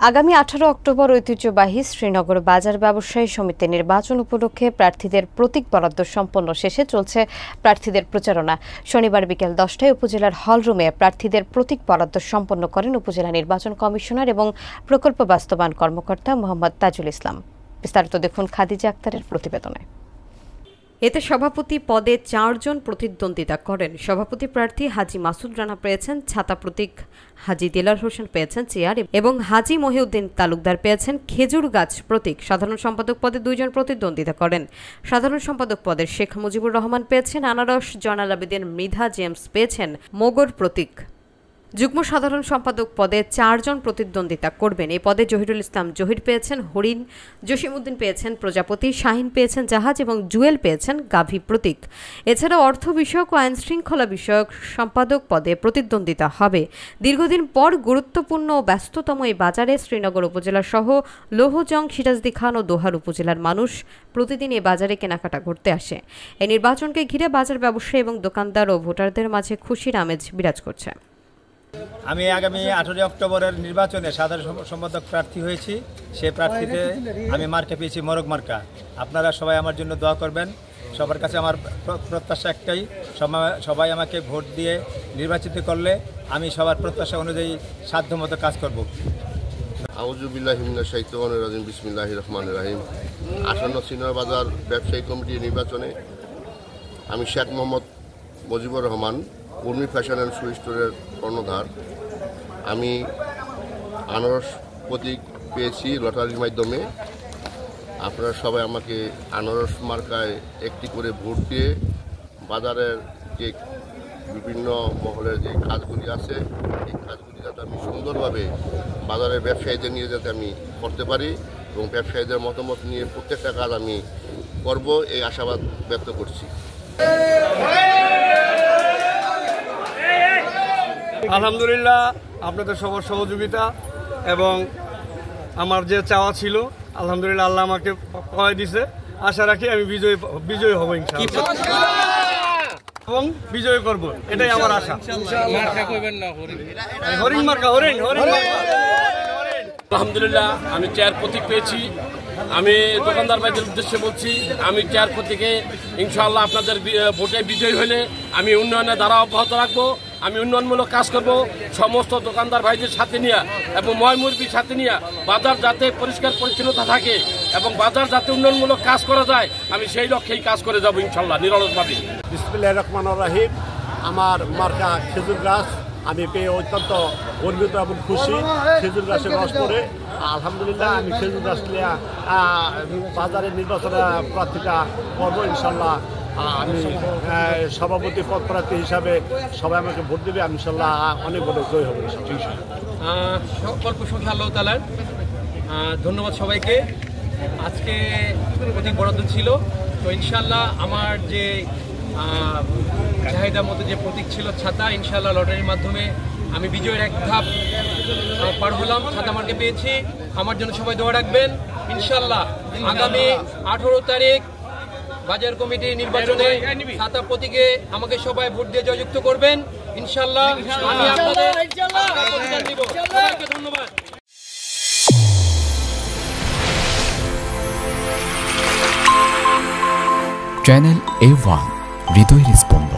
আগামী 18 অক্টোবর ঐতিহ্যবাহী শ্রীনগর বাজার ব্যবসায়ী সমিতি নির্বাচন উপলক্ষে প্রার্থীদের প্রতীক বরাদ্দ সম্পন্ন শেষে চলছে প্রার্থীদের প্রচারণা। শনিবার বিকেল 10টায় উপজেলার হলরুমে প্রার্থীদের প্রতীক বরাদ্দ সম্পন্ন করেন উপজেলা নির্বাচন কমিশনার এবং প্রকল্প বাস্তবায়ন কর্মকর্তা মোহাম্মদ তাজুল ইসলাম। বিস্তারিত দেখুন খাদিজা আক্তারের প্রতিবেদনে। এতে সভাপতি পদে 4 জন প্রতিদ্বন্দ্বিতা করেন। সভাপতি প্রার্থী হাজী মাসুদ রানা পেয়েছেন ছাতা প্রতীক, হাজী দিলার হোসেন পেয়েছেন চেয়ার এবং হাজী মহিউদ্দিন তালুকদার পেয়েছেন খেজুর গাছ প্রতীক। সাধারণ সম্পাদক পদে 2 জন প্রতিদ্বন্দ্বিতা করেন। সাধারণ সম্পাদক পদে শেখ মুজিবুর রহমান পেয়েছেন আনারস, জয়নাল আবেদিন মৃধা জেমস পেয়েছেন মোগর প্রতীক। যুগ্ম সাধারণ সম্পাদক পদে 4 জন প্রতিদ্বন্দ্বিতা করবেন। এই পদে জহিরুল ইসলাম জহির পেয়েছেন হরিণ, জসিমউদ্দিন পেয়েছেন প্রজাপতি, শাহিন পেয়েছেন জাহাজ এবং জুয়েল পেয়েছেন গাভী প্রতীক। এছাড়াও অর্থ বিষয়ক ও আইন শৃঙ্খলা বিষয়ক সম্পাদক পদে প্রতিদ্বন্দ্বিতা হবে। দীর্ঘদিন পর গুরুত্বপূর্ণ ও ব্যস্ততম এই বাজারে শ্রীনগর উপজেলা সহ লৌহজং, সিরাজদি খান ও দোহার উপজেলার মানুষ প্রতিদিন এই বাজারে কেনাকাটা করতে আসে। এই নির্বাচনকে ঘিরে বাজার ব্যবসায়ী এবং দোকানদার ও ভোটারদের মাঝে খুশির আমেজ বিরাজ করছে। আমি আগামী 18 অক্টোবরের নির্বাচনে সাধারণ সম্পাদক প্রার্থী হয়েছি। সেই প্রার্থীতে আমি মার্কা পেয়েছি মোরগ মার্কা। আপনারা সবাই আমার জন্য দোয়া করবেন। সবার কাছে আমার প্রত্যাশা একটাই, সবাই আমাকে ভোট দিয়ে নির্বাচিত করলে আমি সবার প্রত্যাশা অনুযায়ী সাধ্যমতো কাজ করব। আউযু বিল্লাহি মিনাশ শাইতানির রাজিম। বিসমিল্লাহির রহমানির রহিম। আসন্ন শ্রীনগর বাজার ব্যবসায়ী কমিটির নির্বাচনে আমি Sheikh Mohammad Mujibur Rahman, Urmi fashion and shoe স্টোরের কর্ণধার। আমি আনারস প্রতীক পেয়েছি লটারির মাধ্যমে। আপনারা সবাই আমাকে আনারস মার্কায় একটি করে ভোট দিয়ে বাজারের যে বিভিন্ন মহলের যে কাজগুলি আছে এই কাজগুলি যাতে আমি সুন্দরভাবে বাজারের ব্যবসায়ীদের নিয়ে যাতে আমি করতে পারি এবং ব্যবসায়ীদের মতামত নিয়ে প্রত্যেকটা কাজ আমি করব, এই আশাবাদ ব্যক্ত করছি। আলহামদুলিল্লাহ, আপনাদের সবার সহযোগিতা এবং আমার যে চাওয়া ছিল আলহামদুলিল্লাহ আল্লাহ আমাকে পাওয়াই দিছে। আশা রাখি আমি বিজয়ী হব ইনশাআল্লাহ এবং বিজয় করব, এটাই আমার আশা। হরিণ মার্কা, হরিণ। আলহামদুলিল্লাহ আমি চেয়ার প্রতীক পেয়েছি। আমি দোকানদার ভাইদের উদ্দেশ্যে বলছি, আমি চেয়ার প্রতীকে ইনশাআল্লাহ আপনাদের ভোটে বিজয়ী হলে আমি উন্নয়নের ধারা অব্যাহত রাখবো। আমি উন্নয়নমূলক কাজ করব সমস্ত দোকানদার ভাইদের সাথে নিয়ে এবং ময়মুরবির সাথে নিয়ে। বাজার যাতে পরিষ্কার পরিচ্ছন্নতা থাকে এবং বাজার যাতে উন্নয়নমূলক কাজ করা যায়, আমি সেই লক্ষ্যেই কাজ করে যাব ইনশাআল্লাহ নিরলসভাবে। বিসমিল্লাহির রহমানির রহিম। আমার মার্কা খেজুর গাছ। আমি পেয়ে অত্যন্ত গর্বিত এবং খুশি। খেজুর গাছের রস পড়ে আলহামদুলিল্লাহ আমি খেজুর গাছ নিয়ে বাজারের নির্বাচনে প্রার্থীটা করবো ইনশাল্লাহ। আমি সভাপতি পদ প্রার্থী হিসাবে সবাই আমাকে ভোট দেবে, আমি ইনশাল্লাহ অনেক বড় জয় হবে। সকল প্রশংসা আল্লাহ তাআলার। ধন্যবাদ সবাইকে। আজকে প্রতীক বরাদ্দ ছিল, তো ইনশাল্লাহ আমার যে চাহিদার মতো যে প্রতীক ছিল ছাতা, ইনশাল্লাহ লটারির মাধ্যমে আমি বিজয়ের এক ধাপ পার হলাম, ছাতা মার্কে পেয়েছি। আমার জন্য সবাই দোয়া রাখবেন ইনশাল্লাহ। আগামী 18 তারিখ বাজার কমিটি নির্বাচনে ছাতা প্রতীকে আমাকে সবাই ভোট দিয়ে জয়যুক্ত করবেন ইনশাল্লাহ। আমি আপনাদের দিব। সবাইকে ধন্যবাদ। চ্যানেল A1 হৃদয়ের স্পন্দন।